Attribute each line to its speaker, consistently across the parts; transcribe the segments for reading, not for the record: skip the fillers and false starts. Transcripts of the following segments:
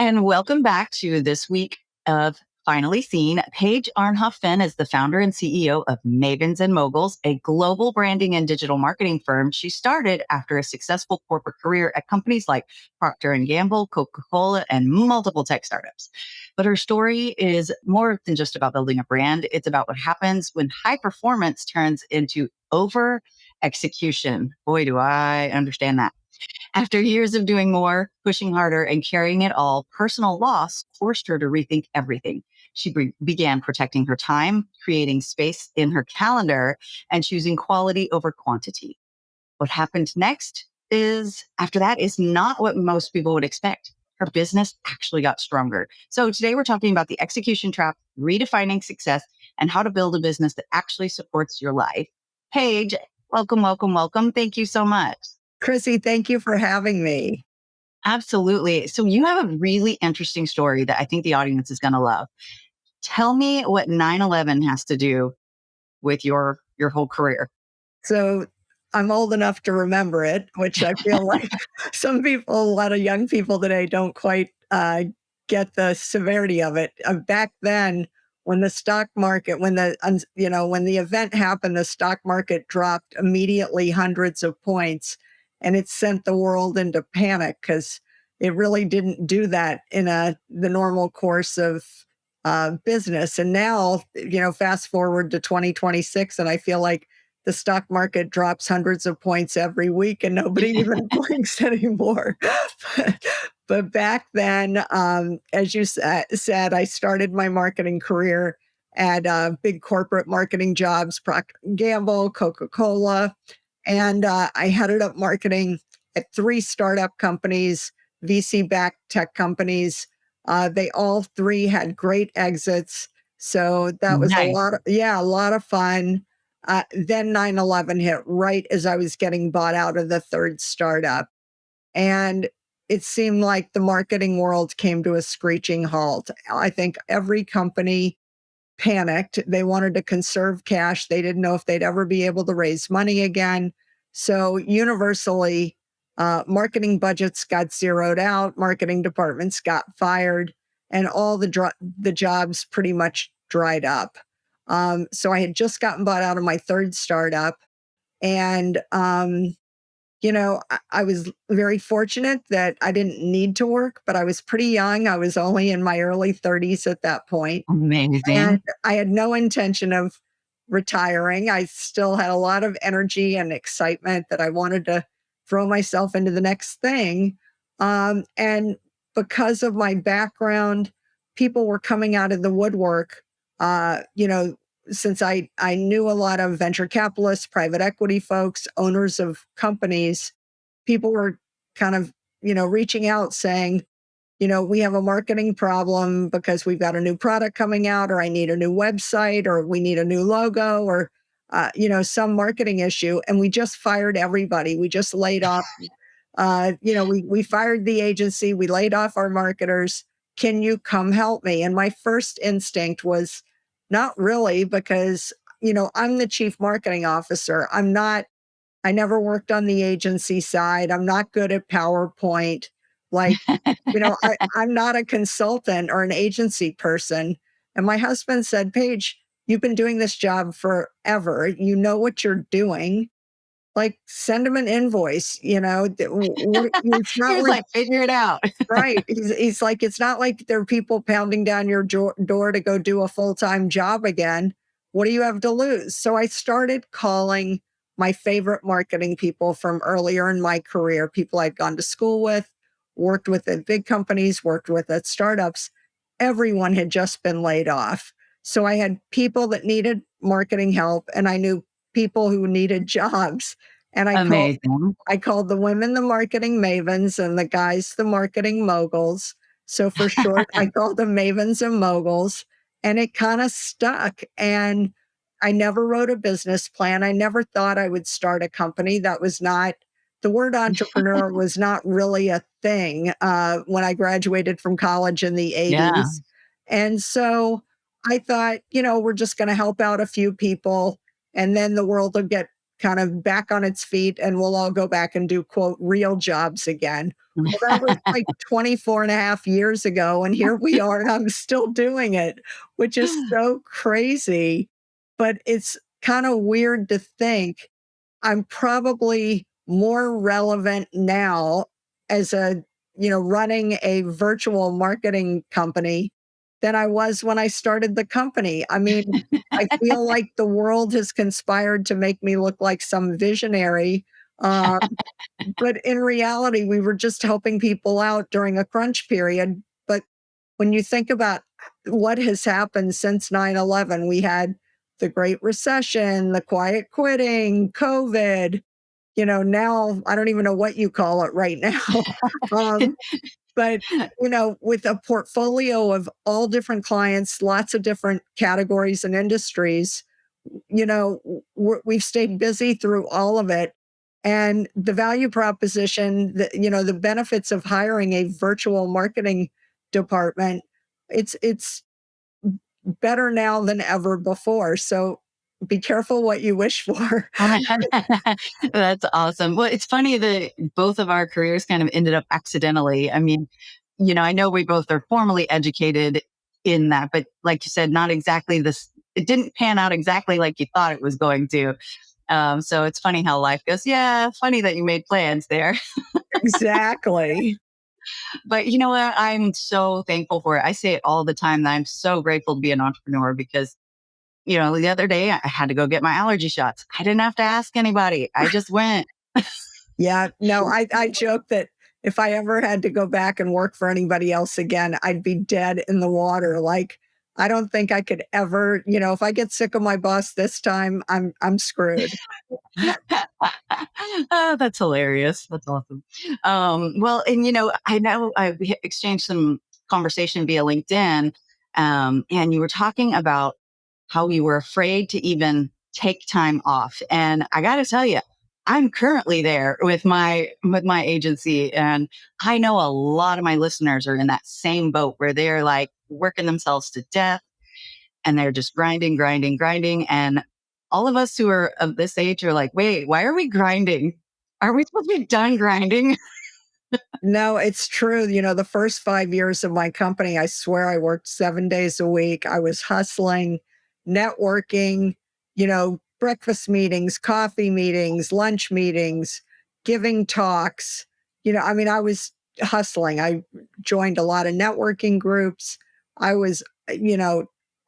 Speaker 1: And welcome back to this week of Finally Seen. Paige Arnof-Fenn is the founder and CEO of Mavens Moguls, a global branding and digital marketing firm she started after a successful corporate career at companies like Procter & Gamble, Coca-Cola, and multiple tech startups. But her story is more than just about building a brand. It's about what happens when high performance turns into over execution. Boy, do I understand that. After years of doing more, pushing harder, and carrying it all, personal loss forced her to rethink everything. She began protecting her time, creating space in her calendar, and choosing quality over quantity. What happened next after that, is not what most people would expect. Her business actually got stronger. So today we're talking about the execution trap, redefining success, and how to build a business that actually supports your life. Paige, welcome, welcome, welcome. Thank you so much.
Speaker 2: Chrissy, thank you for having me.
Speaker 1: Absolutely. So you have a really interesting story that I think the audience is going to love. Tell me what 9/11 has to do with your whole career.
Speaker 2: So I'm old enough to remember it, which I feel like some people, a lot of young people today don't quite get the severity of it. Back then, when the stock market, when the event happened, the stock market dropped immediately hundreds of points, and it sent the world into panic because it really didn't do that in the normal course of business. And now, fast forward to 2026, and I feel like the stock market drops hundreds of points every week and nobody even blinks anymore. But back then, as you said, I started my marketing career at big corporate marketing jobs, Procter & Gamble, Coca-Cola. And I headed up marketing at 3 startup companies, VC-backed tech companies. They all 3 had great exits. So that was
Speaker 1: Nice.
Speaker 2: a lot of fun. Then 9/11 hit right as I was getting bought out of the 3rd startup. And it seemed like the marketing world came to a screeching halt. I think every company panicked. They wanted to conserve cash. They didn't know if they'd ever be able to raise money again. So universally, marketing budgets got zeroed out, marketing departments got fired, and all the jobs pretty much dried up. So I had just gotten bought out of my 3rd startup. And, I was very fortunate that I didn't need to work, but I was pretty young. I was only in my early 30s at that point.
Speaker 1: Amazing.
Speaker 2: And I had no intention of retiring. I still had a lot of energy and excitement that I wanted to throw myself into the next thing. And because of my background, people were coming out of the woodwork. Uh, you know, since I knew a lot of venture capitalists, private equity folks, owners of companies, people were kind of, reaching out saying, we have a marketing problem because we've got a new product coming out, or I need a new website, or we need a new logo, or, some marketing issue. And we just fired everybody. We just laid off, we fired the agency, we laid off our marketers. Can you come help me? And my first instinct was not really, because, I'm the chief marketing officer. I never worked on the agency side. I'm not good at PowerPoint. Like, I'm not a consultant or an agency person. And my husband said, Paige, you've been doing this job forever. You know what you're doing. Like, send him an invoice, It's
Speaker 1: He
Speaker 2: not
Speaker 1: was
Speaker 2: like,
Speaker 1: like, figure it out.
Speaker 2: right. He's like, it's not like there are people pounding down your door to go do a full-time job again. What do you have to lose? So I started calling my favorite marketing people from earlier in my career, people I'd gone to school with, worked with at big companies, worked with at startups. Everyone had just been laid off. So I had people that needed marketing help, and I knew people who needed jobs. And
Speaker 1: Amazing.
Speaker 2: I called the women the marketing mavens and the guys the marketing moguls. So for short, I called them Mavens and Moguls, and it kind of stuck. And I never wrote a business plan. I never thought I would start a company. The word entrepreneur was not really a thing when I graduated from college in the
Speaker 1: Yeah.
Speaker 2: 80s. And so I thought, we're just going to help out a few people, and then the world will get kind of back on its feet, and we'll all go back and do, quote, real jobs again. Well, that was like 24 and a half years ago, and here we are, and I'm still doing it, which is so crazy. But it's kind of weird to think I'm probably more relevant now as running a virtual marketing company than I was when I started the company. I mean, I feel like the world has conspired to make me look like some visionary. Uh, but in reality, we were just helping people out during a crunch period. But when you think about what has happened since 9/11, we had the Great Recession, the quiet quitting, COVID, now I don't even know what you call it right now. um, but, with a portfolio of all different clients, lots of different categories and industries, we've stayed busy through all of it. And the value proposition, the benefits of hiring a virtual marketing department, it's better now than ever before. So be careful what you wish for.
Speaker 1: That's awesome. Well, it's funny that both of our careers kind of ended up accidentally. I mean, I know we both are formally educated in that, but like you said, not exactly this. It didn't pan out exactly like you thought it was going to. So it's funny how life goes. Yeah, funny that you made plans there.
Speaker 2: Exactly.
Speaker 1: But you know what? I'm so thankful for it. I say it all the time that I'm so grateful to be an entrepreneur because, the other day I had to go get my allergy shots. I didn't have to ask anybody. I just went.
Speaker 2: Yeah, no, I joke that if I ever had to go back and work for anybody else again, I'd be dead in the water. Like, I don't think I could ever, if I get sick of my boss this time, I'm screwed.
Speaker 1: Oh, that's hilarious. That's awesome. Well, and I know we exchanged some conversation via LinkedIn, and you were talking about how you were afraid to even take time off. And I got to tell you, I'm currently there with my agency, and I know a lot of my listeners are in that same boat where they're like working themselves to death and they're just grinding, grinding, grinding. And all of us who are of this age are like, wait, why are we grinding? Are we supposed to be done grinding?
Speaker 2: No, it's true. The first 5 years of my company, I swear I worked 7 days a week. I was hustling, networking, breakfast meetings, coffee meetings, lunch meetings, giving talks. I mean, I was hustling. I joined a lot of networking groups. I was,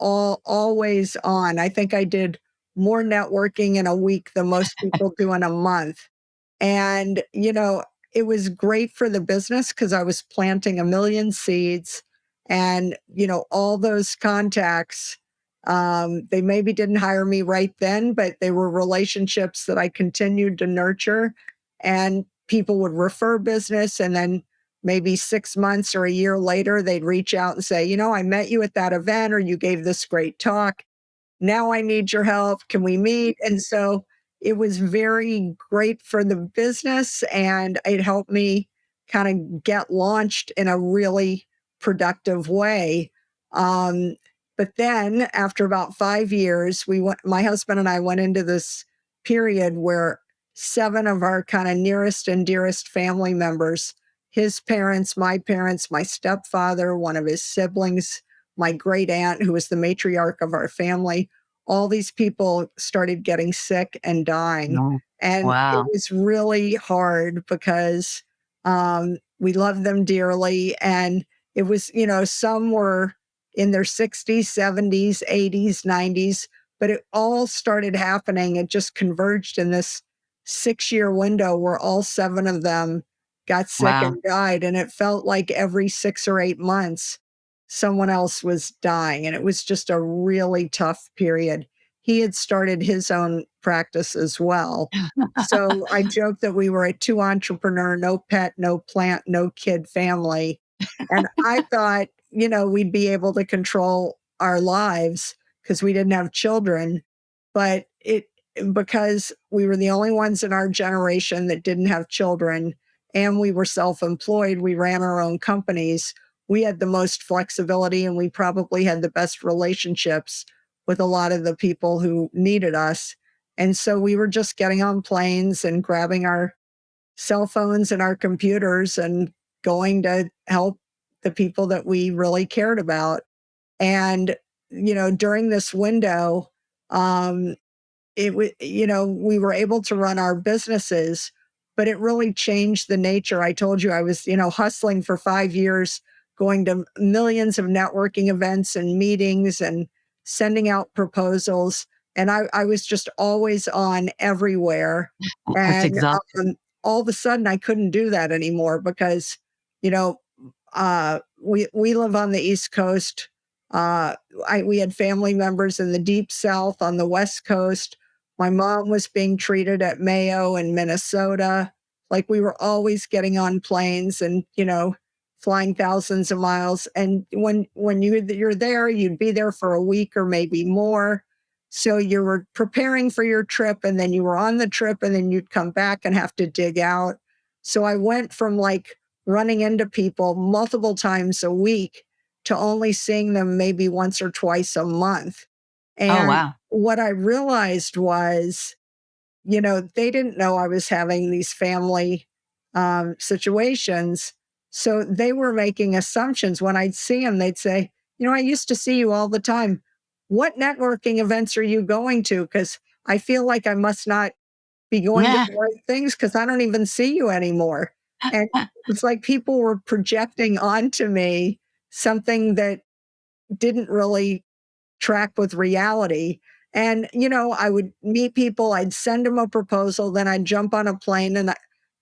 Speaker 2: always on. I think I did more networking in a week than most people do in a month. And, it was great for the business because I was planting a million seeds and, all those contacts. They maybe didn't hire me right then, but they were relationships that I continued to nurture. And people would refer business. And then maybe 6 months or a year later, they'd reach out and say, I met you at that event or you gave this great talk. Now I need your help. Can we meet? And so it was very great for the business and it helped me kind of get launched in a really productive way. Um, but then after about 5 years, my husband and I went into this period where seven of our kind of nearest and dearest family members, his parents, my stepfather, one of his siblings, my great aunt, who was the matriarch of our family, all these people started getting sick and dying.
Speaker 1: No.
Speaker 2: And it
Speaker 1: Wow.
Speaker 2: was really hard because we loved them dearly. And it was, some were in their 60s, 70s, 80s, 90s, but it all started happening. It just converged in this 6 year window where all seven of them got sick
Speaker 1: Wow.
Speaker 2: and died. And it felt like every 6 or 8 months, someone else was dying. And it was just a really tough period. He had started his own practice as well. So I joked that we were a two entrepreneur, no pet, no plant, no kid family. And I thought, we'd be able to control our lives because we didn't have children. But because we were the only ones in our generation that didn't have children and we were self employed, we ran our own companies. We had the most flexibility and we probably had the best relationships with a lot of the people who needed us. And so we were just getting on planes and grabbing our cell phones and our computers and going to help the people that we really cared about. And, during this window, um, we were able to run our businesses, but it really changed the nature. I told you I was, hustling for 5 years, going to millions of networking events and meetings and sending out proposals. And I was just always on everywhere.
Speaker 1: That's
Speaker 2: And
Speaker 1: exhausting.
Speaker 2: all of a sudden, I couldn't do that anymore because, you know, we live on the East Coast. We had family members in the Deep South on the West Coast. My mom was being treated at Mayo in Minnesota. Like we were always getting on planes and, flying thousands of miles. And when you're there, you'd be there for a week or maybe more. So you were preparing for your trip and then you were on the trip and then you'd come back and have to dig out. So I went from like running into people multiple times a week to only seeing them maybe once or twice a month.
Speaker 1: Oh,
Speaker 2: And
Speaker 1: wow.
Speaker 2: what I realized was, they didn't know I was having these family situations. So they were making assumptions. When I'd see them, they'd say, I used to see you all the time. What networking events are you going to? Because I feel like I must not be going to
Speaker 1: Yeah.
Speaker 2: the right things because I don't even see you anymore. And it's like people were projecting onto me something that didn't really track with reality. And, I would meet people, I'd send them a proposal, then I'd jump on a plane. And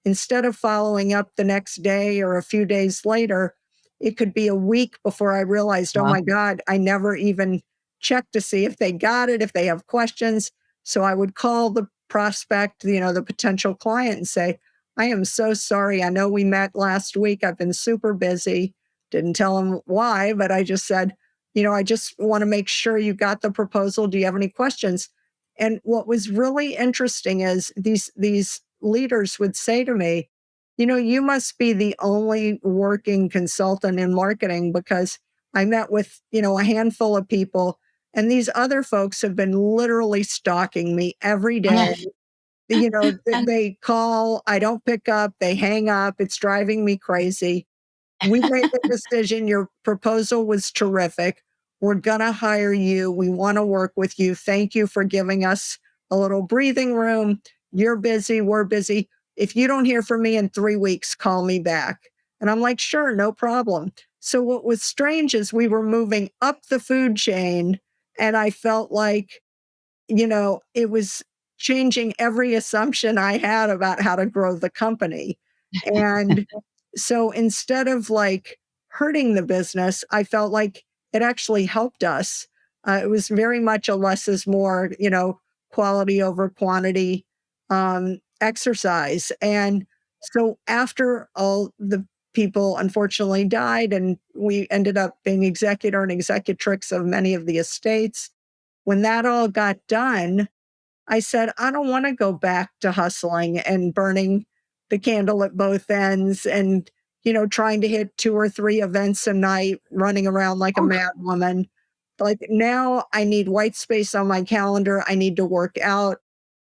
Speaker 2: instead of following up the next day or a few days later, it could be a week before I realized, oh
Speaker 1: Wow.
Speaker 2: my God, I never even checked to see if they got it, if they have questions. So I would call the prospect, the potential client and say, I am so sorry. I know we met last week. I've been super busy. Didn't tell them why, but I just said, I just want to make sure you got the proposal. Do you have any questions? And what was really interesting is these leaders would say to me, you must be the only working consultant in marketing because I met with, a handful of people and these other folks have been literally stalking me every day. They call, I don't pick up, they hang up. It's driving me crazy. We made the decision. Your proposal was terrific. We're going to hire you. We want to work with you. Thank you for giving us a little breathing room. You're busy. We're busy. If you don't hear from me in 3 weeks, call me back. And I'm like, sure, no problem. So what was strange is we were moving up the food chain. And I felt like, it was changing every assumption I had about how to grow the company. And so instead of like hurting the business, I felt like it actually helped us. It was very much a less is more, quality over quantity exercise. And so after all the people unfortunately died, and we ended up being executor and executrix of many of the estates, when that all got done, I said, I don't want to go back to hustling and burning the candle at both ends and, trying to hit 2 or 3 events a night, running around like a
Speaker 1: Oof.
Speaker 2: mad woman. Like now I need white space on my calendar. I need to work out.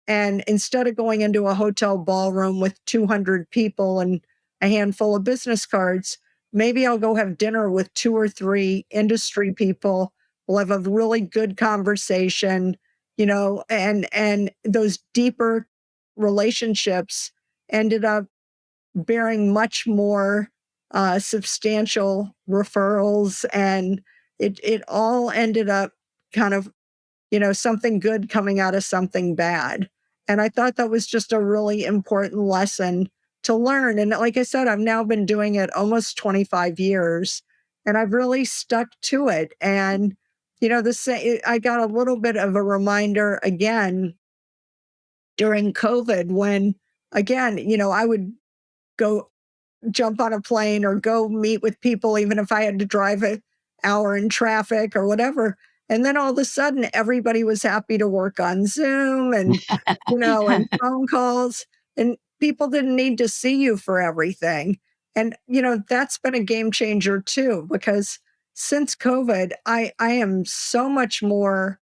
Speaker 2: And instead of going into a hotel ballroom with 200 people and a handful of business cards, maybe I'll go have dinner with 2 or 3 industry people. We'll have a really good conversation, and those deeper relationships ended up bearing much more substantial referrals, and it all ended up kind of something good coming out of something bad. And I thought that was just a really important lesson to learn. And like I said, I've now been doing it almost 25 years and I've really stuck to it. And, I got a little bit of a reminder again during COVID when, again, I would go jump on a plane or go meet with people, even if I had to drive an hour in traffic or whatever. And then all of a sudden, everybody was happy to work on Zoom and, and phone calls, and people didn't need to see you for everything. And, that's been a game changer too, because since COVID, I am so much more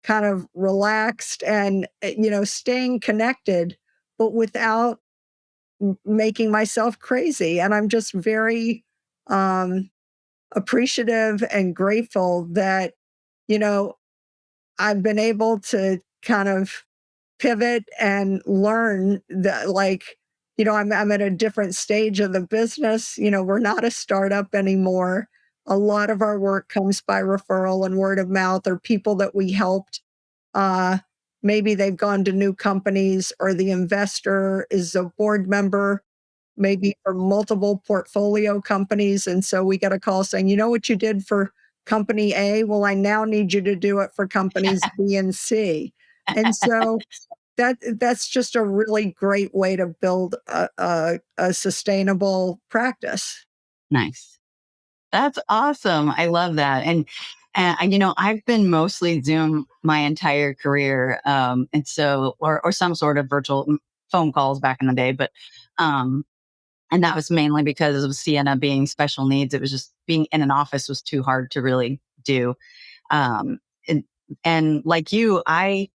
Speaker 2: kind of relaxed and, staying connected, but without making myself crazy. And I'm just very um, appreciative and grateful that, you know, I've been able to kind of pivot and learn that, like, I'm at a different stage of the business. We're not a startup anymore. A lot of our work comes by referral and word of mouth, or people that we helped. Uh, Maybe they've gone to new companies, or the investor is a board member, maybe for multiple portfolio companies. And so we get a call saying, you know what you did for company A? Well, I now need you to do it for companies B and C. And so that's just a really great way to build a sustainable practice.
Speaker 1: Nice. That's awesome. I love that. And I've been mostly Zoom my entire career. And so, or some sort of virtual phone calls back in the day, but, um, and that was mainly because of Sienna being special needs. It was just being in an office was too hard to really do. Um, and, and like you, I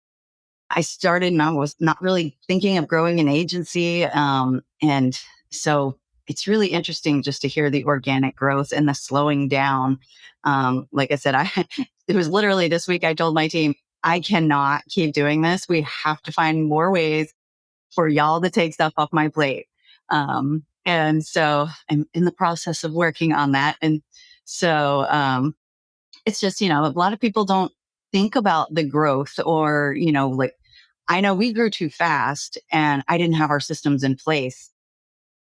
Speaker 1: started and I was not really thinking of growing an agency. And so it's really interesting just to hear the organic growth and the slowing down. Like I said, it was literally this week I told my team, I cannot keep doing this. We have to find more ways for y'all to take stuff off my plate. And so I'm in the process of working on that. And so it's just, a lot of people don't think about the growth or, like I know we grew too fast and I didn't have our systems in place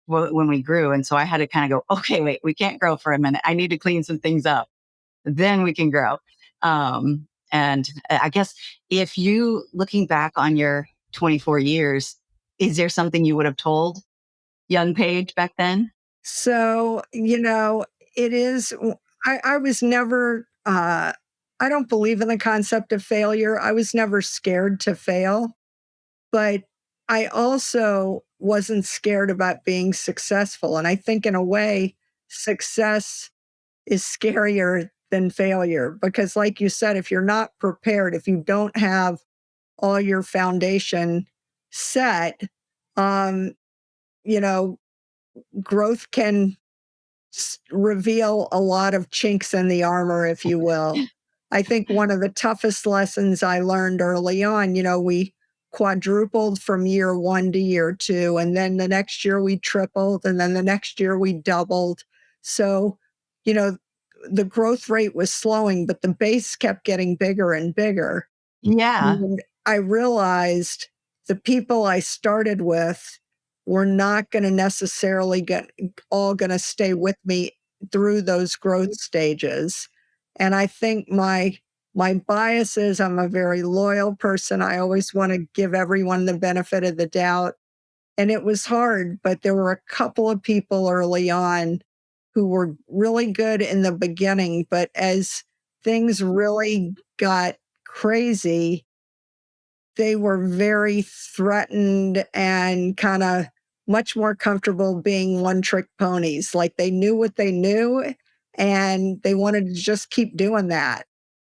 Speaker 1: when we grew. And so I had to kind of go, okay, wait, we can't grow for a minute. I need to clean some things up. Then we can grow. And I guess if you looking back on your 24 years, is there something you would have told young Paige back then?
Speaker 2: So, it is, I was never, I don't believe in the concept of failure. I was never scared to fail, but I also wasn't scared about being successful. And I think, in a way, success is scarier than failure because, like you said, if you're not prepared, if you don't have all your foundation set, um, you know, growth can reveal a lot of chinks in the armor, if you will. I think one of the toughest lessons I learned early on, we quadrupled from year one to year two. And then the next year we tripled. And then the next year we doubled. So, you know, the growth rate was slowing, but the base kept getting bigger and bigger.
Speaker 1: Yeah.
Speaker 2: And I realized the people I started with were not going to necessarily get all going to stay with me through those growth stages. And I think my bias is I'm a very loyal person. I always want to give everyone the benefit of the doubt. And it was hard, but there were a couple of people early on who were really good in the beginning. But as things really got crazy, they were very threatened and kind of much more comfortable being one trick ponies. Like they knew what they knew and they wanted to just keep doing that.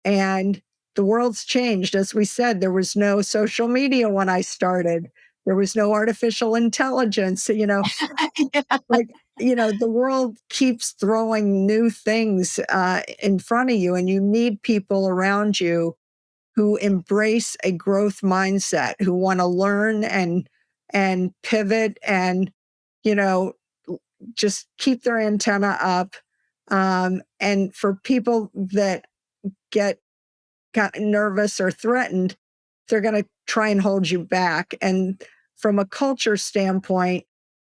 Speaker 2: And the world's changed. As we said, there was no social media when I started, there was no artificial intelligence, like, the world keeps throwing new things in front of you, and you need people around you who embrace a growth mindset, who want to learn and pivot and you know just keep their antenna up. And for people that get kind of nervous or threatened, they're going to try and hold you back. And from a culture standpoint,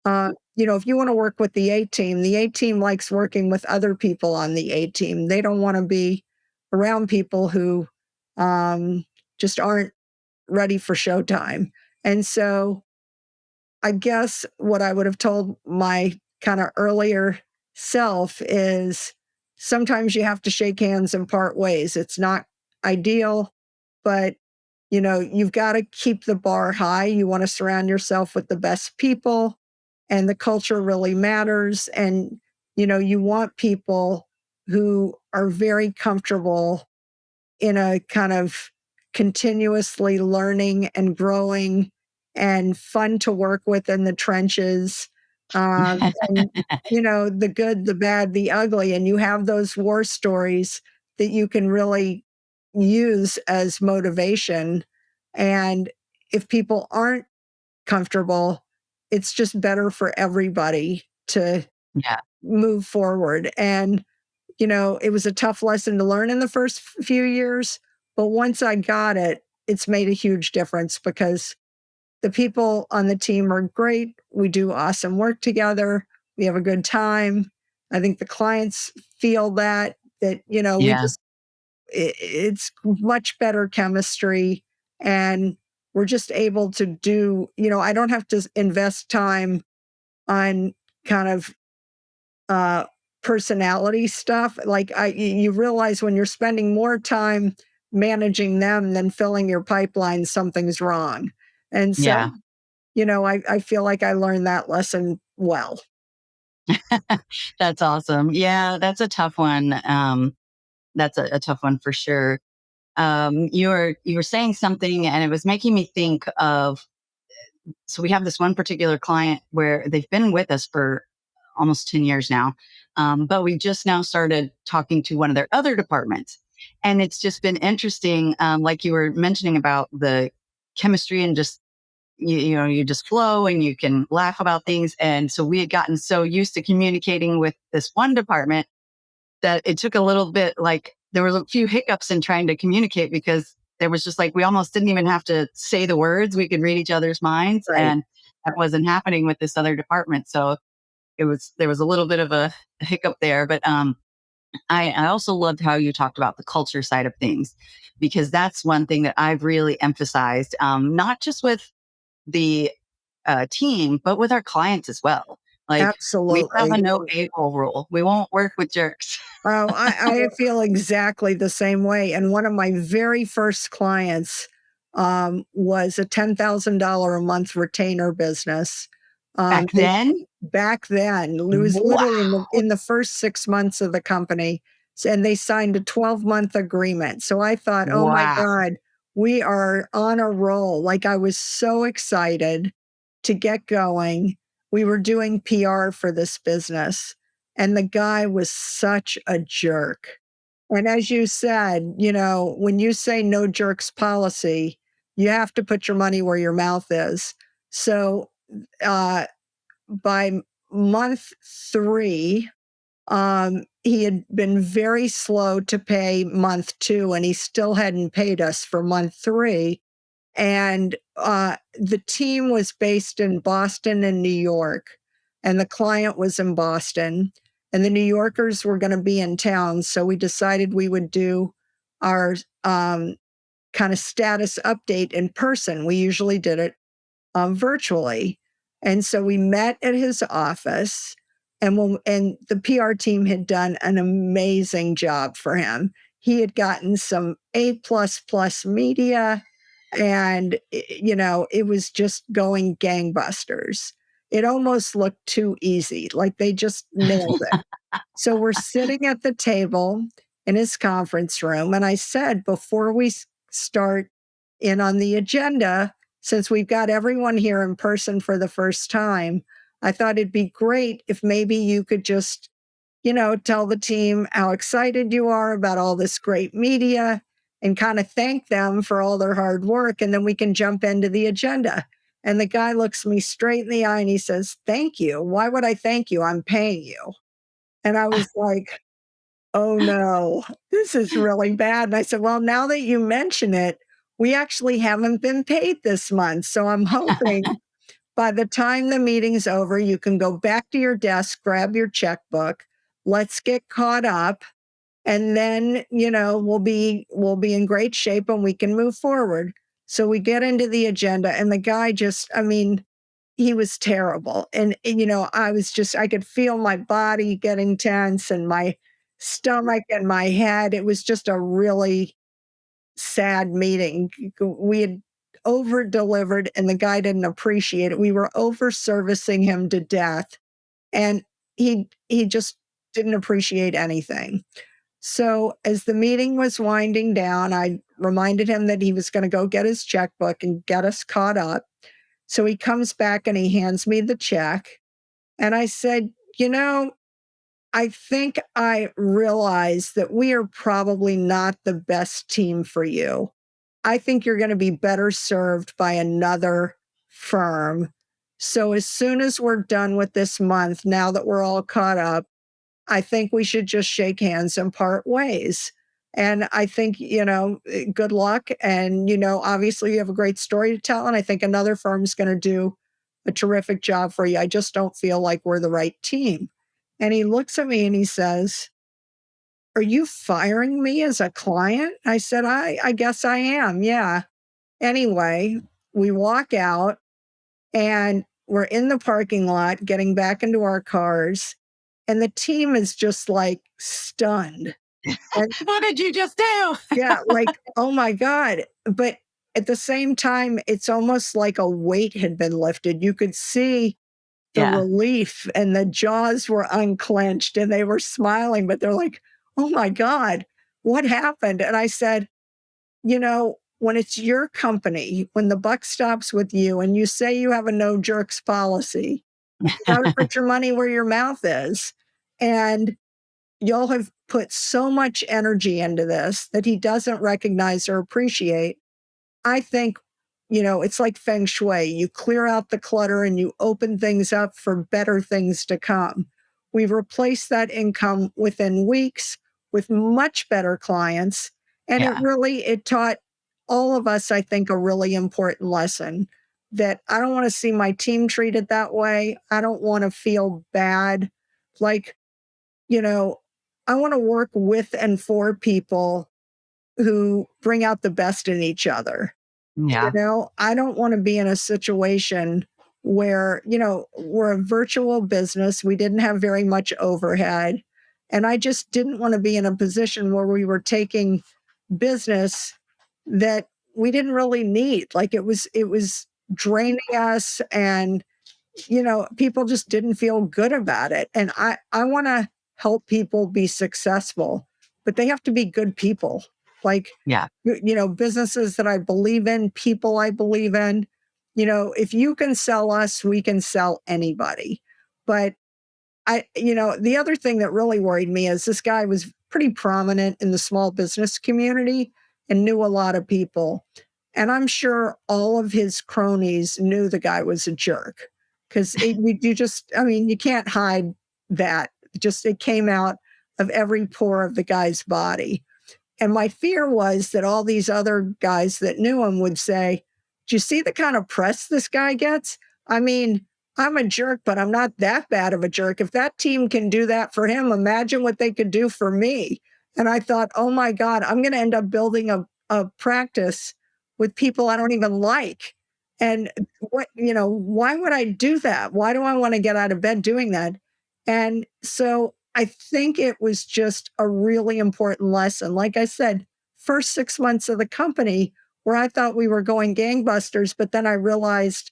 Speaker 2: if you want to work with the A team likes working with other people on the A team. They don't want to be around people who um, just aren't ready for showtime. And so I guess what I would have told my kind of earlier self is sometimes you have to shake hands and part ways. It's not ideal, but you've got to keep the bar high. You want to surround yourself with the best people, and the culture really matters. And you want people who are very comfortable in a kind of continuously learning and growing and fun to work with in the trenches. And, the good, the bad, the ugly. And you have those war stories that you can really use as motivation. And if people aren't comfortable, it's just better for everybody to
Speaker 1: Yeah.
Speaker 2: move forward. And, it was a tough lesson to learn in the first few years. But once I got it, it's made a huge difference because the people on the team are great. We do awesome work together. We have a good time. I think the clients feel that, we
Speaker 1: Yeah.
Speaker 2: just, it's much better chemistry, and we're just able to do, I don't have to invest time on kind of uh, personality stuff. Like you realize when you're spending more time managing them than filling your pipeline, something's wrong. And so,
Speaker 1: Yeah.
Speaker 2: I feel like I learned that lesson well.
Speaker 1: That's awesome. Yeah, that's a tough one. That's a tough one for sure. You were saying something, and it was making me think of. So we have this one particular client where they've been with us for almost 10 years now, but we just now started talking to one of their other departments, and it's just been interesting. Like you were mentioning about the chemistry and just you just flow and you can laugh about things. And so we had gotten so used to communicating with this one department that it took a little bit, like there were a few hiccups in trying to communicate because there was just like we almost didn't even have to say the words. We could read each other's minds.
Speaker 2: Right.
Speaker 1: And that wasn't happening with this other department. So there was a little bit of a hiccup there. But I also loved how you talked about the culture side of things, because that's one thing that I've really emphasized, not just with the team, but with our clients as well. Like, we have a
Speaker 2: Absolutely.
Speaker 1: no a-hole rule. We won't work with jerks.
Speaker 2: Oh, I feel exactly the same way. And one of my very first clients was a $10,000 a month retainer business.
Speaker 1: Back
Speaker 2: They
Speaker 1: then,
Speaker 2: back then, it was
Speaker 1: wow,
Speaker 2: literally in the first 6 months of the company, and they signed a 12-month agreement. So I thought, oh my
Speaker 1: wow,
Speaker 2: God, we are on a roll. Like I was so excited to get going. We were doing PR for this business, and the guy was such a jerk. And as you said, when you say no jerks policy, you have to put your money where your mouth is. So, uh, by month 3, he had been very slow to pay month 2, and he still hadn't paid us for month 3. And the team was based in Boston and New York, and the client was in Boston, and the New Yorkers were going to be in town. So we decided we would do our kind of status update in person. We usually did it virtually. And so we met at his office, and the PR team had done an amazing job for him. He had gotten some A plus plus media, and it was just going gangbusters. It almost looked too easy, like they just nailed it. So we're sitting at the table in his conference room. And I said, before we start in on the agenda, since we've got everyone here in person for the first time, I thought it'd be great if maybe you could just, tell the team how excited you are about all this great media and kind of thank them for all their hard work. And then we can jump into the agenda. And the guy looks me straight in the eye and he says, "Thank you. Why would I thank you? I'm paying you." And I was like, "Oh no, this is really bad." And I said, "Well, now that you mention it, we actually haven't been paid this month. So I'm hoping by the time the meeting's over, you can go back to your desk, grab your checkbook. Let's get caught up. And then, we'll be in great shape and we can move forward." So we get into the agenda, and the guy just, I mean, he was terrible. And I could feel my body getting tense and my stomach and my head. It was just a really sad meeting. We had over delivered and the guy didn't appreciate it. We were over servicing him to death, and he just didn't appreciate anything. So as the meeting was winding down, I reminded him that he was going to go get his checkbook and get us caught up. So he comes back and he hands me the check. And I said, I think I realize that we are probably not the best team for you. I think you're going to be better served by another firm. So as soon as we're done with this month, now that we're all caught up, I think we should just shake hands and part ways. And I think, good luck. And, obviously you have a great story to tell. And I think another firm's going to do a terrific job for you. I just don't feel like we're the right team. And he looks at me and he says, "Are you firing me as a client?" I said, I guess I am. Yeah. Anyway, we walk out and we're in the parking lot getting back into our cars. And the team is just like stunned. And
Speaker 1: What did you just do?
Speaker 2: yeah, like, oh my God. But at the same time, it's almost like a weight had been lifted. You could see the
Speaker 1: Yeah.
Speaker 2: relief and the jaws were unclenched and they were smiling, but they're like, oh my God, what happened? And I said, when it's your company, when the buck stops with you and you say you have a no jerks policy, you got to put your money where your mouth is. And y'all have put so much energy into this that he doesn't recognize or appreciate. I think, it's like feng shui. You clear out the clutter and you open things up for better things to come. We've replaced that income within weeks with much better clients. And
Speaker 1: Yeah.
Speaker 2: it taught all of us, I think, a really important lesson that I don't want to see my team treated that way. I don't want to feel bad. Like, you know, I want to work with and for people who bring out the best in each other.
Speaker 1: Yeah.
Speaker 2: I don't want to be in a situation where, we're a virtual business. We didn't have very much overhead. And I just didn't want to be in a position where we were taking business that we didn't really need. Like it was draining us and people just didn't feel good about it. And I want to help people be successful, but they have to be good people. Like,
Speaker 1: Yeah.
Speaker 2: businesses that I believe in, people I believe in. If you can sell us, we can sell anybody. But the other thing that really worried me is this guy was pretty prominent in the small business community and knew a lot of people. And I'm sure all of his cronies knew the guy was a jerk because you can't hide that. It came out of every pore of the guy's body. And my fear was that all these other guys that knew him would say, "Do you see the kind of press this guy gets? I mean, I'm a jerk, but I'm not that bad of a jerk. If that team can do that for him, imagine what they could do for me." And I thought, oh my God, I'm going to end up building a practice with people I don't even like. And why would I do that? Why do I want to get out of bed doing that? And so I think it was just a really important lesson. Like I said, first 6 months of the company where I thought we were going gangbusters, but then I realized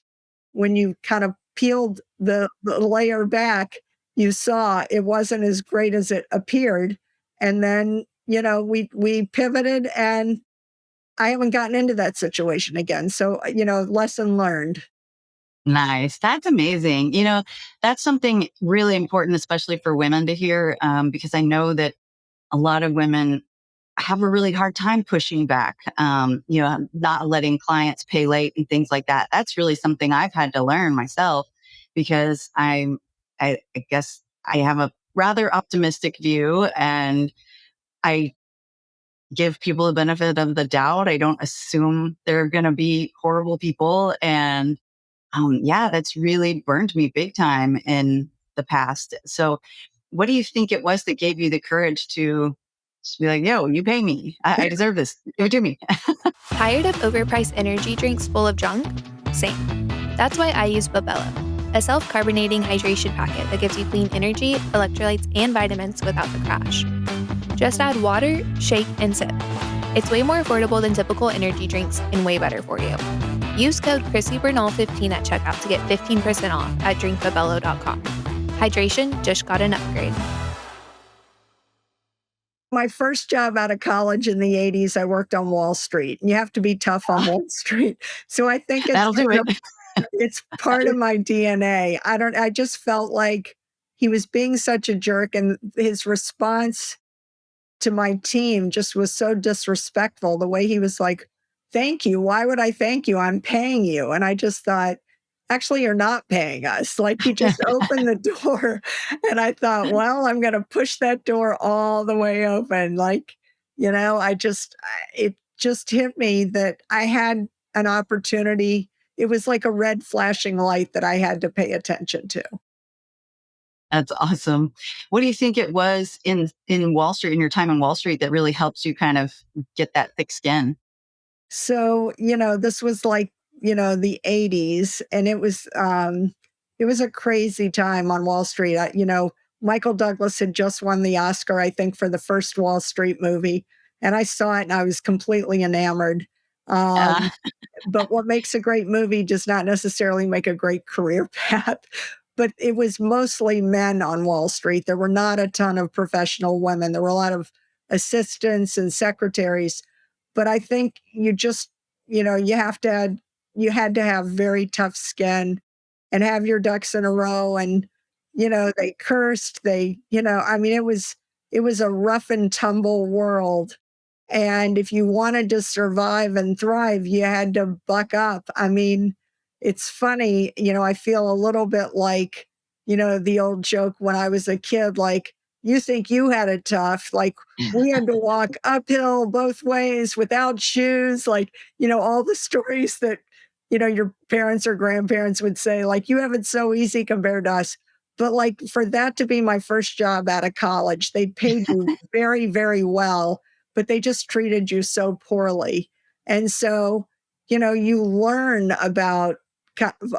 Speaker 2: when you kind of peeled the layer back, you saw it wasn't as great as it appeared. And then, we pivoted and I haven't gotten into that situation again. So, lesson learned.
Speaker 1: Nice. That's amazing. That's something really important, especially for women to hear, because I know that a lot of women have a really hard time pushing back, not letting clients pay late and things like that. That's really something I've had to learn myself because I guess I have a rather optimistic view and I give people the benefit of the doubt. I don't assume they're going to be horrible people. And yeah, that's really burned me big time in the past. So, what do you think it was that gave you the courage to just be like, yo, you pay me. I deserve this. Give it to me.
Speaker 3: Tired of overpriced energy drinks full of junk? Same. That's why I use Babello, a self-carbonating hydration packet that gives you clean energy, electrolytes, and vitamins without the crash. Just add water, shake, and sip. It's way more affordable than typical energy drinks and way better for you. Use code ChrissyBernal15 at checkout to get 15% off at drinkbabello.com. Hydration just got an upgrade.
Speaker 2: My first job out of college in the 80s, I worked on Wall Street. And you have to be tough on Wall Street. So I think it's
Speaker 1: That'll do it.
Speaker 2: It's part of my DNA. I just felt like he was being such a jerk, and his response to my team just was so disrespectful. The way he was like, "Thank you. Why would I thank you? I'm paying you." And I just thought, actually, you're not paying us. Like, you just opened the door. And I thought, well, I'm going to push that door all the way open. Like, it just hit me that I had an opportunity. It was like a red flashing light that I had to pay attention to.
Speaker 1: That's awesome. What do you think it was in Wall Street, in your time in Wall Street, that really helps you kind of get that thick skin?
Speaker 2: So, this was like, the 80s, and it was a crazy time on Wall Street. Michael Douglas had just won the Oscar, I think, for the first Wall Street movie, and I saw it and I was completely enamored.
Speaker 1: Uh,
Speaker 2: Um, but what makes a great movie does not necessarily make a great career path. But it was mostly men on Wall Street. There were not a ton of professional women. There were a lot of assistants and secretaries. But I think you had to have very tough skin and have your ducks in a row. And, they cursed, it was a rough and tumble world. And if you wanted to survive and thrive, you had to buck up. I mean, it's funny, I feel a little bit like, the old joke when I was a kid, like, you think you had it tough. Like, we had to walk uphill both ways without shoes. Like, all the stories that, your parents or grandparents would say, like, you have it so easy compared to us. But like, for that to be my first job out of college, they paid you very, very well, but they just treated you so poorly. And so, you learn about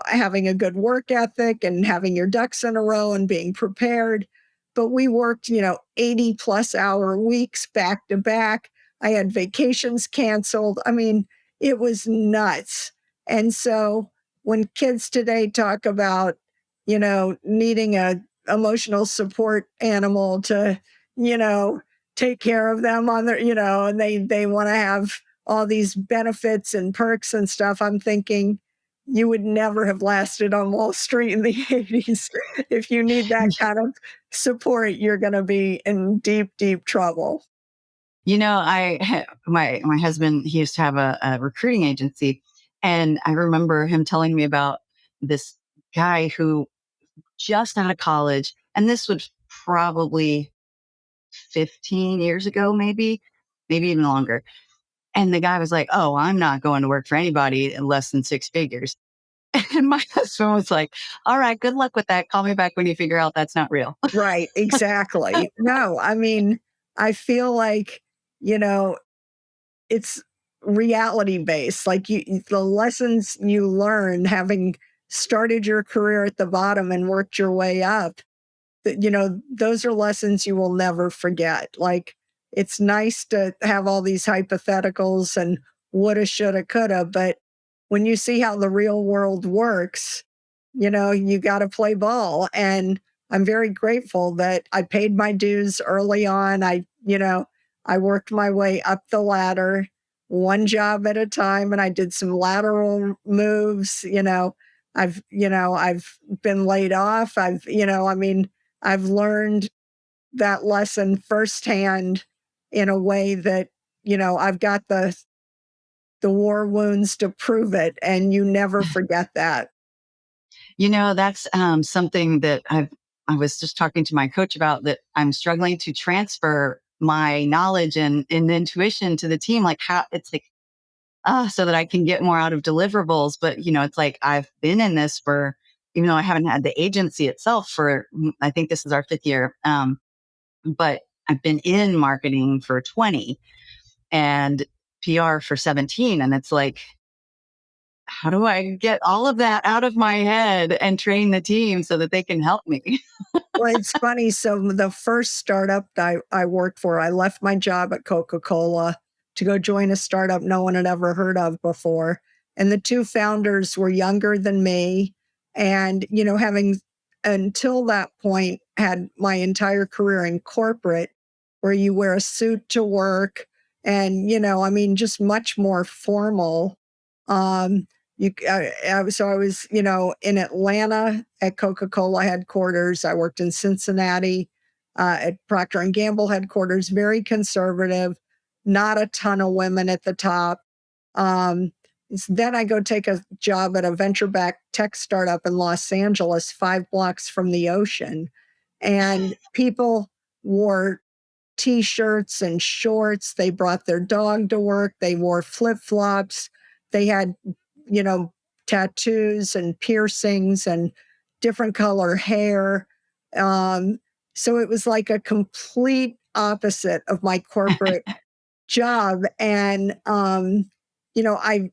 Speaker 2: having a good work ethic and having your ducks in a row and being prepared. But we worked, 80 plus hour weeks back to back. I had vacations canceled. I mean, it was nuts. And so when kids today talk about, needing a emotional support animal to, you know, take care of them on their, and they want to have all these benefits and perks and stuff, I'm thinking you would never have lasted on Wall Street in the 80s. If you need that kind of support, you're going to be in deep, deep trouble.
Speaker 1: My husband, he used to have a recruiting agency, and I remember him telling me about this guy who just out of college, and this was probably 15 years ago, maybe even longer. And the guy was like, "Oh, I'm not going to work for anybody in less than six figures." And my husband was like, "All right, good luck with that. Call me back when you figure out that's not real."
Speaker 2: Right, exactly. No, I mean, I feel like, you know, it's reality based. Like the lessons you learn having started your career at the bottom and worked your way up, those are lessons you will never forget. Like, it's nice to have all these hypotheticals and woulda, shoulda, coulda, but when you see how the real world works, you got to play ball. And I'm very grateful that I paid my dues early on. I worked my way up the ladder, one job at a time, and I did some lateral moves. I've been laid off. I've learned that lesson firsthand in a way that, I've got the war wounds to prove it, and you never forget that.
Speaker 1: That's something that I was just talking to my coach about, that I'm struggling to transfer my knowledge and intuition to the team. Like, how it's like, so that I can get more out of deliverables. But, it's like I've been in this for, even though I haven't had the agency itself for, I think this is our fifth year. But I've been in marketing for 20 and PR for 17. And it's like, how do I get all of that out of my head and train the team so that they can help me?
Speaker 2: Well, it's funny. So the first startup I worked for, I left my job at Coca-Cola to go join a startup no one had ever heard of before. And the two founders were younger than me. And, having until that point had my entire career in corporate, where you wear a suit to work and, just much more formal. Um, So I was, in Atlanta at Coca-Cola headquarters. I worked in Cincinnati at Procter and Gamble headquarters, very conservative, not a ton of women at the top. Um, then I go take a job at a venture-backed tech startup in Los Angeles, 5 blocks from the ocean. And people wore t-shirts and shorts. They brought their dog to work. They wore flip-flops. They had, you know, tattoos and piercings and different color hair. Um, so it was like a complete opposite of my corporate job. And,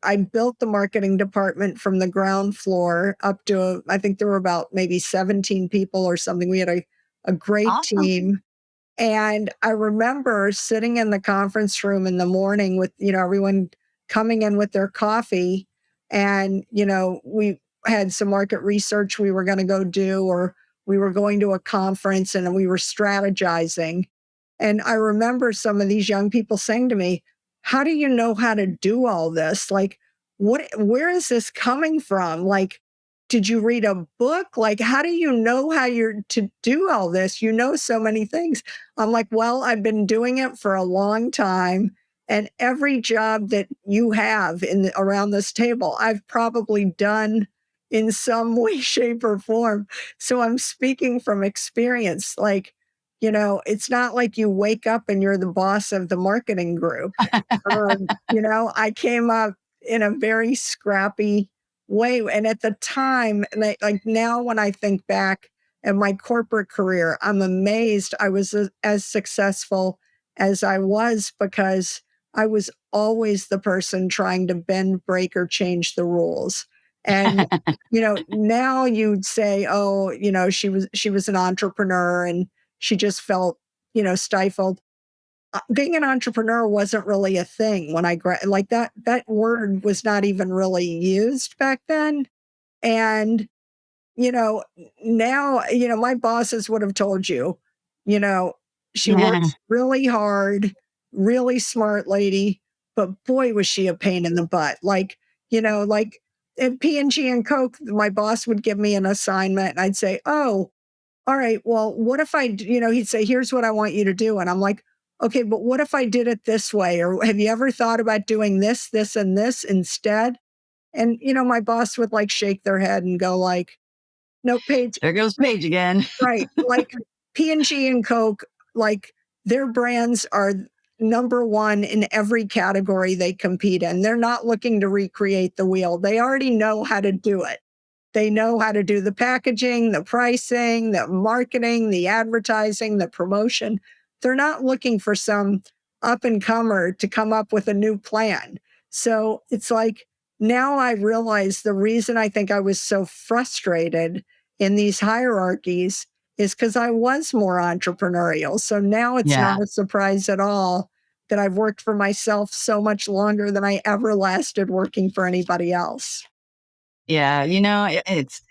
Speaker 2: I built the marketing department from the ground floor up to, I think there were about maybe 17 people or something. We had a great
Speaker 1: Awesome.
Speaker 2: team. And I remember sitting in the conference room in the morning with, everyone coming in with their coffee. And, we had some market research we were going to go do, or we were going to a conference and we were strategizing. And I remember some of these young people saying to me, how do you know how to do all this? Like, where is this coming from? Like, did you read a book? Like, how do you know how you're to do all this? You know so many things. I'm like, well, I've been doing it for a long time. And every job that you have around this table, I've probably done in some way, shape, or form. So I'm speaking from experience. Like, it's not like you wake up and you're the boss of the marketing group. I came up in a very scrappy way. And at the time, and like now when I think back at my corporate career, I'm amazed I was as successful as I was, because I was always the person trying to bend, break, or change the rules. And, now you'd say, oh, she was an entrepreneur and she just felt, stifled. Being an entrepreneur wasn't really a thing when like that word was not even really used back then. And, you know, now, my bosses would have told you, you know, she works really hard, really smart lady, but boy, was she a pain in the butt. Like at P&G and Coke, my boss would give me an assignment and I'd say, oh, all right, well, what if he'd say, here's what I want you to do. And I'm like, okay, but what if I did it this way? Or have you ever thought about doing this, this, and this instead? And, my boss would like shake their head and go like, no, Paige,
Speaker 1: There goes Paige again.
Speaker 2: right. Like P&G and Coke, like their brands are number one in every category they compete in. They're not looking to recreate the wheel. They already know how to do it. They know how to do the packaging, the pricing, the marketing, the advertising, the promotion. They're not looking for some up and comer to come up with a new plan. So it's like now I realize the reason I think I was so frustrated in these hierarchies is because I was more entrepreneurial. So now it's
Speaker 1: Yeah.
Speaker 2: not a surprise at all that I've worked for myself so much longer than I ever lasted working for anybody else.
Speaker 1: Yeah. It's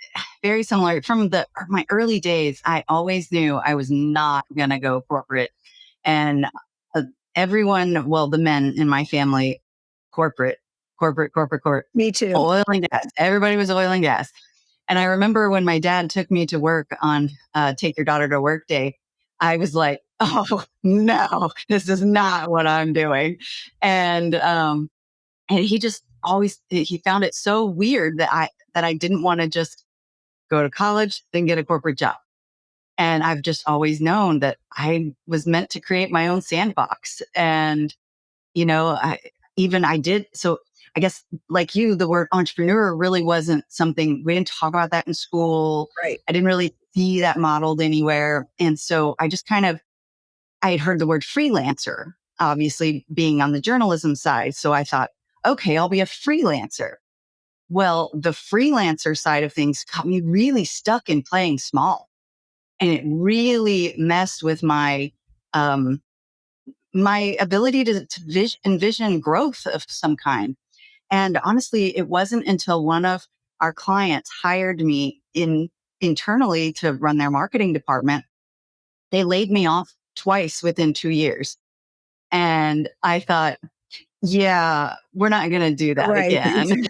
Speaker 1: very similar from my early days. I always knew I was not going to go corporate. And uh, everyone, well, the men in my family, corporate, corporate,
Speaker 2: Me too.
Speaker 1: oil and gas. Everybody was oil and gas. And I remember when my dad took me to work on Take Your Daughter to Work Day, I was like, oh, no, this is not what I'm doing. And he just always, he found it so weird that I didn't want to just go to college, then get a corporate job. And I've just always known that I was meant to create my own sandbox. And, I did. So I guess like you, the word entrepreneur really wasn't something we didn't talk about that in school.
Speaker 2: Right.
Speaker 1: I didn't really see that modeled anywhere. And so I just I had heard the word freelancer, obviously being on the journalism side. So I thought, okay, I'll be a freelancer. Well, the freelancer side of things got me really stuck in playing small. And it really messed with my ability to envision growth of some kind. And honestly, it wasn't until one of our clients hired me internally to run their marketing department. They laid me off twice within 2 years. And I thought, yeah, we're not going to do that
Speaker 2: Right.
Speaker 1: again.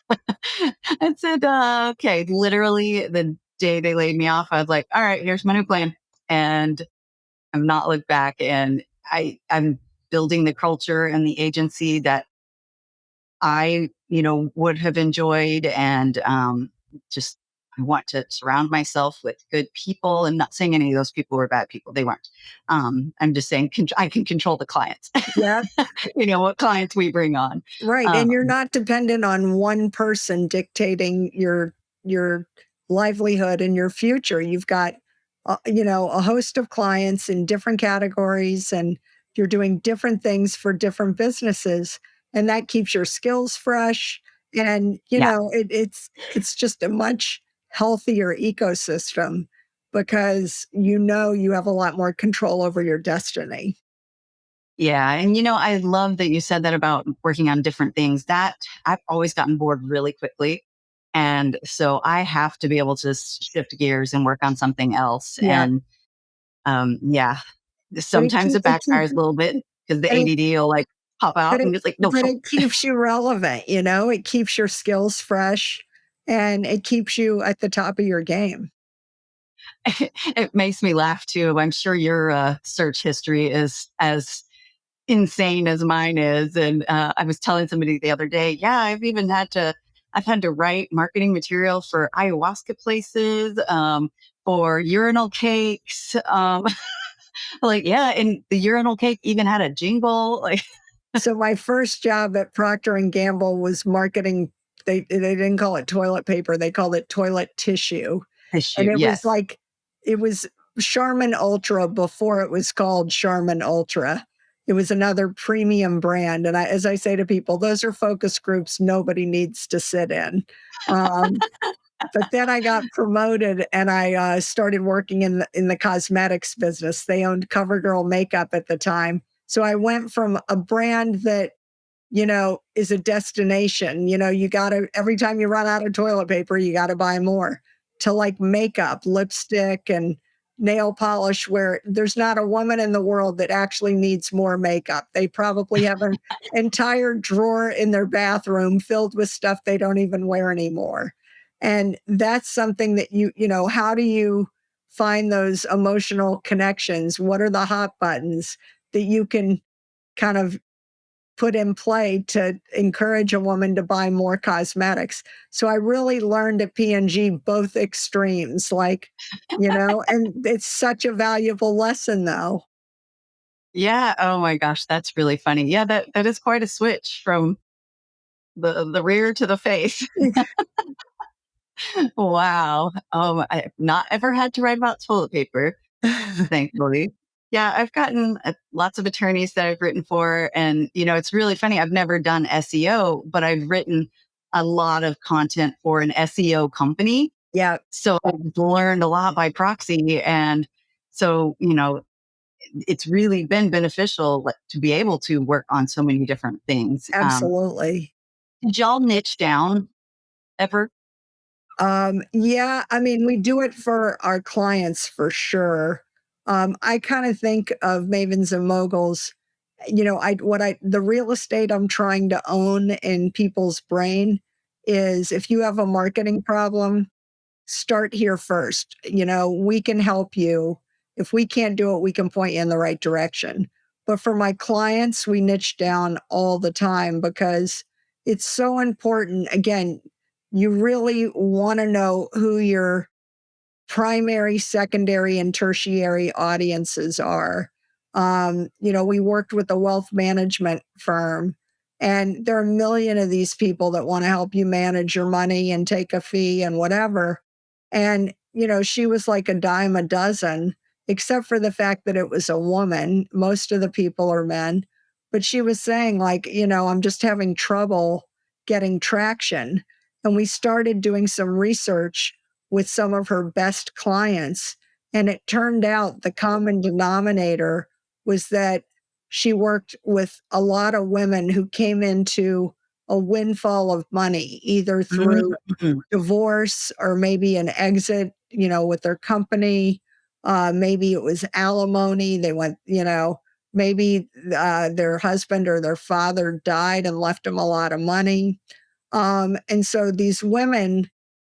Speaker 1: I said, okay, literally the day they laid me off, I was like, all right, here's my new plan. And I'm not looked back. And I'm building the culture and the agency that I, would have enjoyed. And just, I want to surround myself with good people. And not saying any of those people were bad people. They weren't. I'm just saying I can control the clients,
Speaker 2: Yeah.
Speaker 1: what clients we bring on.
Speaker 2: Right, and you're
Speaker 1: Um,
Speaker 2: not dependent on one person dictating your livelihood and your future. You've got, a host of clients in different categories, and you're doing different things for different businesses, and that keeps your skills fresh. And
Speaker 1: yeah.
Speaker 2: it's just a much healthier ecosystem because you have a lot more control over your destiny.
Speaker 1: Yeah. And, I love that you said that about working on different things. That I've always gotten bored really quickly. And so I have to be able to shift gears and work on something else.
Speaker 2: Yeah,
Speaker 1: And yeah,
Speaker 2: but
Speaker 1: sometimes it
Speaker 2: it keeps
Speaker 1: backfires a little bit because the
Speaker 2: but it
Speaker 1: ADD will like pop
Speaker 2: But
Speaker 1: out
Speaker 2: it
Speaker 1: and it's like, no,
Speaker 2: but it keeps you relevant, it keeps your skills fresh, and it keeps you at the top of your game.
Speaker 1: it makes me laugh too. I'm sure your search history is as insane as mine is. And I was telling somebody the other day, yeah, I've had to write marketing material for ayahuasca places, for urinal cakes. Like, yeah, and the urinal cake even had a jingle. Like,
Speaker 2: So my first job at Procter& and Gamble was marketing. They didn't call it toilet paper, they called it toilet tissue, and
Speaker 1: issue. Yes.
Speaker 2: it was Charmin Ultra before it was called Charmin Ultra. It was another premium brand, and as I say to people, those are focus groups nobody needs to sit in. Um, But then I got promoted and I started working in the cosmetics business. They owned CoverGirl makeup at the time. So I went from a brand that, is a destination, you got to, every time you run out of toilet paper, you got to buy more, to like makeup, lipstick, and nail polish, where there's not a woman in the world that actually needs more makeup. They probably have an entire drawer in their bathroom filled with stuff they don't even wear anymore. And that's something that how do you find those emotional connections? What are the hot buttons that you can kind of put in play to encourage a woman to buy more cosmetics? So I really learned at P&G both extremes, and it's such a valuable lesson though.
Speaker 1: Yeah. Oh my gosh, that's really funny. Yeah, that is quite a switch from the rear to the face. Wow. I've not ever had to write about toilet paper, thankfully. Yeah, I've gotten lots of attorneys that I've written for. And, it's really funny. I've never done SEO, but I've written a lot of content for an SEO company.
Speaker 2: Yeah,
Speaker 1: So I've learned a lot by proxy. And so, it's really been beneficial, like, to be able to work on so many different things.
Speaker 2: absolutely.
Speaker 1: Did y'all niche down ever?
Speaker 2: Yeah, I mean, we do it for our clients for sure. I kind of think of Mavens and Moguls, the real estate I'm trying to own in people's brain is, if you have a marketing problem, start here first. We can help you. If we can't do it, we can point you in the right direction. But for my clients, we niche down all the time because it's so important. Again, you really want to know who your primary, secondary, and tertiary audiences are. We worked with a wealth management firm, and there are a million of these people that want to help you manage your money and take a fee and whatever. And, she was like a dime a dozen, except for the fact that it was a woman. Most of the people are men. But she was saying, like, I'm just having trouble getting traction. And we started doing some research with some of her best clients. And it turned out the common denominator was that she worked with a lot of women who came into a windfall of money, either through
Speaker 1: Mhm.
Speaker 2: divorce or maybe an exit, with their company. Maybe it was alimony. They went, maybe their husband or their father died and left them a lot of money. And so these women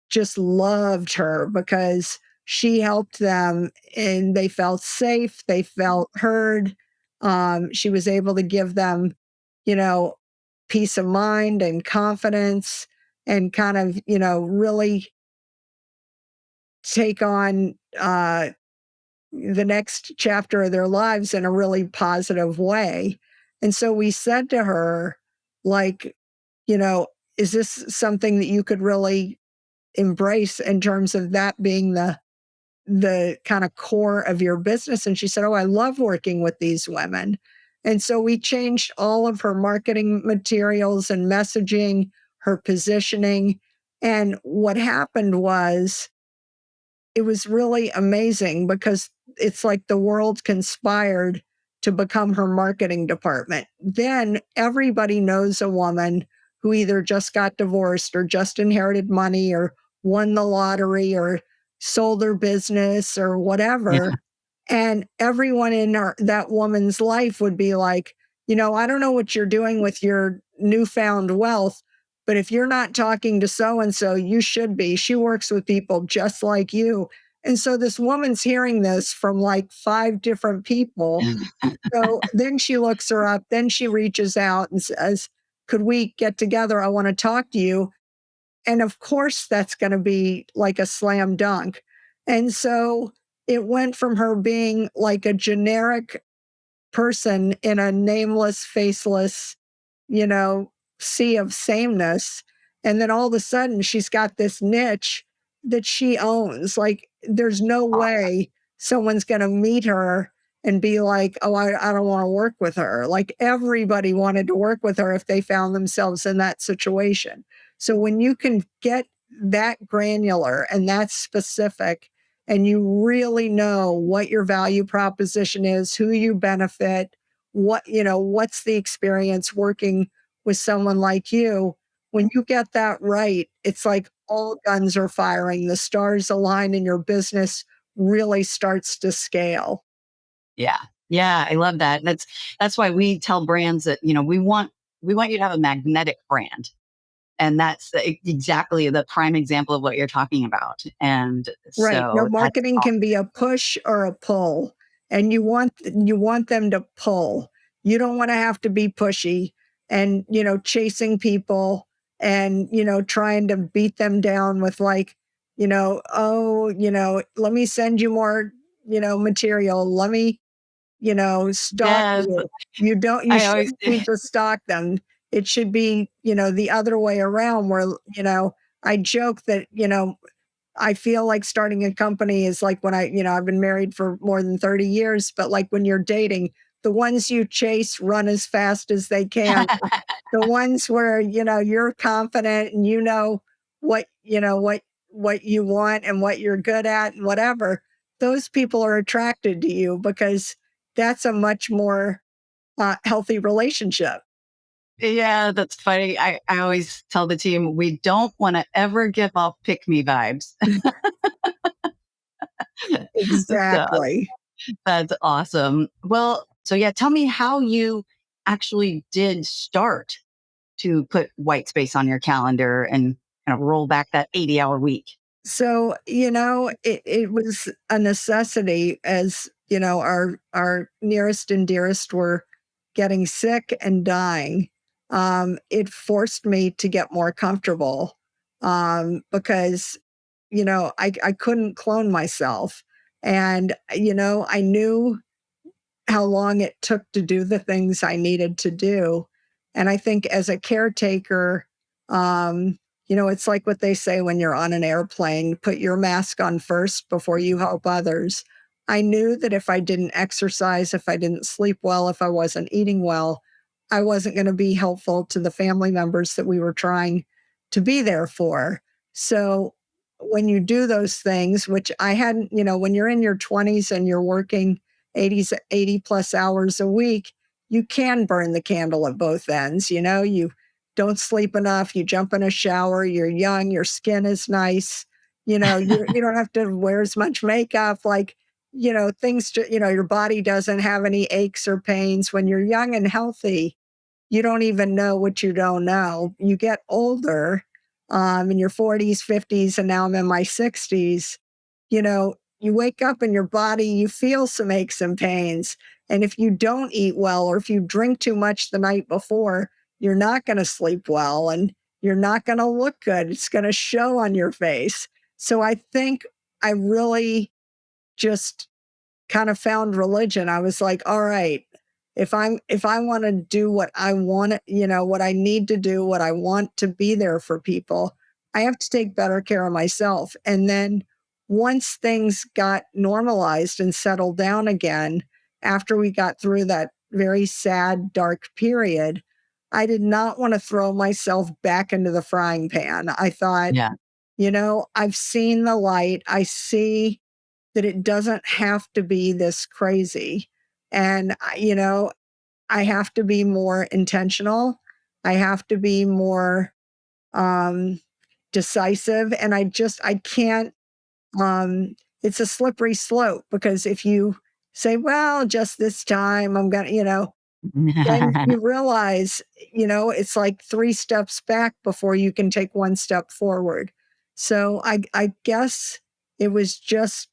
Speaker 2: just loved her because she helped them and they felt safe, they felt heard. She was able to give them, you know, peace of mind and confidence and kind of, really take on the next chapter of their lives in a really positive way. And so we said to her, like, you know, is this something that you could really embrace in terms of that being the kind of core of your business? And she said, "Oh, I love working with these women." And so we changed all of her marketing materials and messaging, her positioning. And what happened was it was really amazing because it's like the world conspired to become her marketing department. Then everybody knows a woman who either just got divorced or just inherited money or won the lottery or sold her business or
Speaker 1: Yeah.
Speaker 2: whatever. And everyone in that woman's life would be like, I don't know what you're doing with your newfound wealth, but if you're not talking to so and so, you should be. She works with people just like you. And so this woman's hearing this from like 5 different people. So then she looks her up, then she reaches out and says, "Could we get together? I want to talk to you." And of course, that's going to be like a slam dunk. And so it went from her being like a generic person in a nameless, faceless, you know, sea of sameness. And then all of a sudden, she's got this niche that she owns. Like, there's no way someone's going to meet her and be like, "Oh, I don't want to work with her." Like, everybody wanted to work with her if they found themselves in that situation. So, when you can get that granular and that specific, and you really know what your value proposition is, who you benefit, what's the experience working with someone like you. When you get that right, it's like all guns are firing, the stars align, and your business really starts to scale.
Speaker 1: Yeah. Yeah. I love that. That's why we tell brands that, we want you to have a magnetic brand. And that's exactly the prime example of what you're talking about. And
Speaker 2: Right. No,
Speaker 1: so that's
Speaker 2: marketing can be a push or a pull, and you want them to pull. You don't want to have to be pushy and, chasing people and, trying to beat them down with like, "Oh, let me send you more, material. Let me, stalk
Speaker 1: yes.
Speaker 2: you." You
Speaker 1: I always
Speaker 2: shouldn't need to stalk them. It should be, the other way around where, I joke that, I feel like starting a company is like when I've been married for more than 30 years, but like when you're dating, the ones you chase run as fast as they can. The ones where, you're confident and what you want and what you're good at and whatever, those people are attracted to you because that's a much more healthy relationship.
Speaker 1: Yeah, that's funny. I always tell the team we don't want to ever give off pick me vibes. So
Speaker 2: Exactly.
Speaker 1: that's awesome. Well, so yeah, tell me how you actually did start to put white space on your calendar and kind of roll back that 80-hour week.
Speaker 2: So, it was a necessity as, our nearest and dearest were getting sick and dying. It forced me to get more comfortable because, I couldn't clone myself. And, I knew how long it took to do the things I needed to do. And I think as a caretaker, it's like what they say when you're on an airplane, put your mask on first before you help others. I knew that if I didn't exercise, if I didn't sleep well, if I wasn't eating well, I wasn't going to be helpful to the family members that we were trying to be there for. So when you do those things, which I hadn't, when you're in your 20s and you're working 80 plus hours a week, you can burn the candle at both ends. You don't sleep enough, you jump in a shower, you're young, your skin is nice, you don't have to wear as much makeup, like, things, your body doesn't have any aches or pains when you're young and healthy. you don't even know what you don't know. You get older, in your 40s, 50s, and now I'm in my 60s. You wake up in your body, you feel some aches and pains. And if you don't eat well, or if you drink too much the night before, you're not going to sleep well and you're not going to look good. It's going to show on your face. So I think I really just kind of found religion. I was like, all right, if I want to do what I want, what I need to do, what I want to be there for people, I have to take better care of myself. And then once things got normalized and settled down again, after we got through that very sad, dark period, I did not want to throw myself back into the frying pan. I thought,
Speaker 1: Yeah.
Speaker 2: I've seen the light. I see that it doesn't have to be this crazy. And, I have to be more intentional. I have to be more um, decisive. And I can't, it's a slippery slope because if you say, well, just this time, I'm going to, then you realize, it's like 3 steps back before you can take 1 step forward. So I guess it was just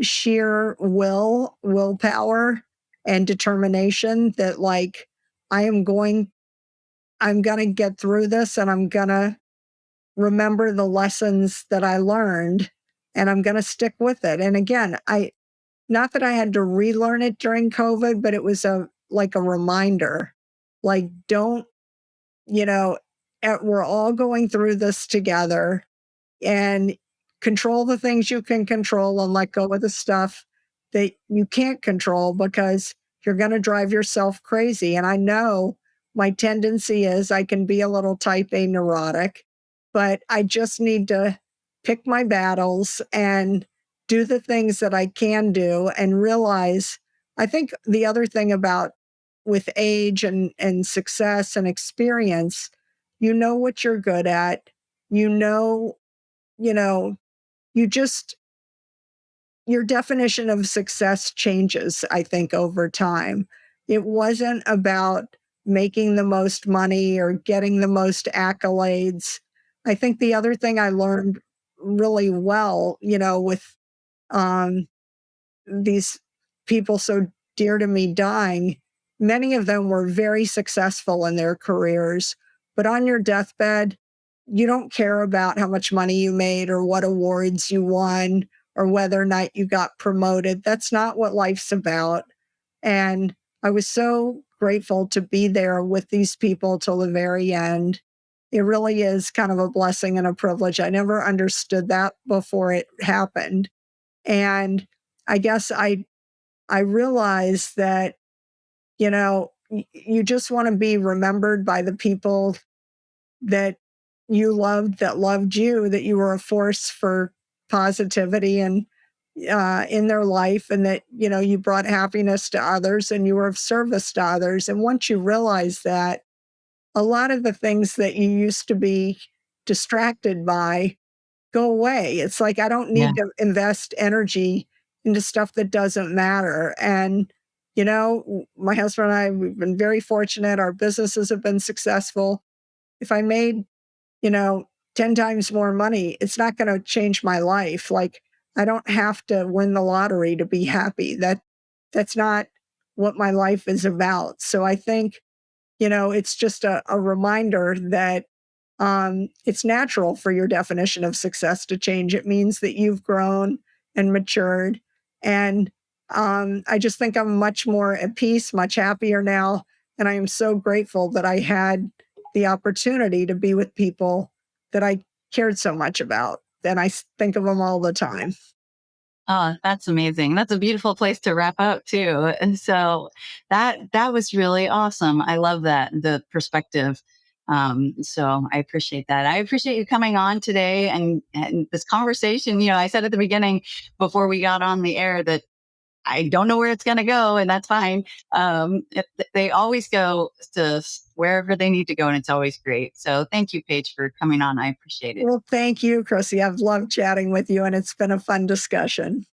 Speaker 2: sheer willpower and determination that like I am going I'm going to get through this and I'm going to remember the lessons that I learned and I'm going to stick with it. And again, I not that I had to relearn it during COVID, but it was a reminder. Like don't, you know, we're all going through this together and control the things you can control and let go of the stuff that you can't control because you're going to drive yourself crazy. And I know my tendency is I can be a little type A neurotic, but I just need to pick my battles and do the things that I can do and realize. I think the other thing about with age and success and experience, you know what you're good at. You know you know, you just your definition of success changes, I think, over time. It wasn't about making the most money or getting the most accolades. I think the other thing I learned really well, with um, these people so dear to me dying, many of them were very successful in their careers. But on your deathbed, you don't care about how much money you made or what awards you won or whether or not you got promoted. That's not what life's about. And I was so grateful to be there with these people till the very end. It really is kind of a blessing and a privilege. I never understood that before it happened. And I guess I realized that, you just want to be remembered by the people that you loved, that loved you, that you were a force for positivity and in their life, and that, you brought happiness to others and you were of service to others. And once you realize that, a lot of the things that you used to be distracted by go away. It's like I don't
Speaker 1: Yeah.
Speaker 2: need to invest energy into stuff that doesn't matter. And, my husband and I, we've been very fortunate. Our businesses have been successful. If I made, you know, 10 times more money, it's not going to change my life. Like I don't have to win the lottery to be happy. That's not what my life is about. So I think, it's just a reminder that it's natural for your definition of success to change. It means that you've grown and matured. And I just think I'm much more at peace, much happier now. And I am so grateful that I had the opportunity to be with people that I cared so much about. And think of them all the time.
Speaker 1: Oh, that's amazing. That's a beautiful place to wrap up too. And so that was really awesome. I love that, the perspective. So I appreciate that. I appreciate you coming on today and this conversation. I said at the beginning before we got on the air that I don't know where it's going to go, and that's fine. They always go to wherever they need to go, and it's always great. So thank you, Paige, for coming on. I appreciate it.
Speaker 2: Well, thank you, Chrissy. I've loved chatting with you, and it's been a fun discussion.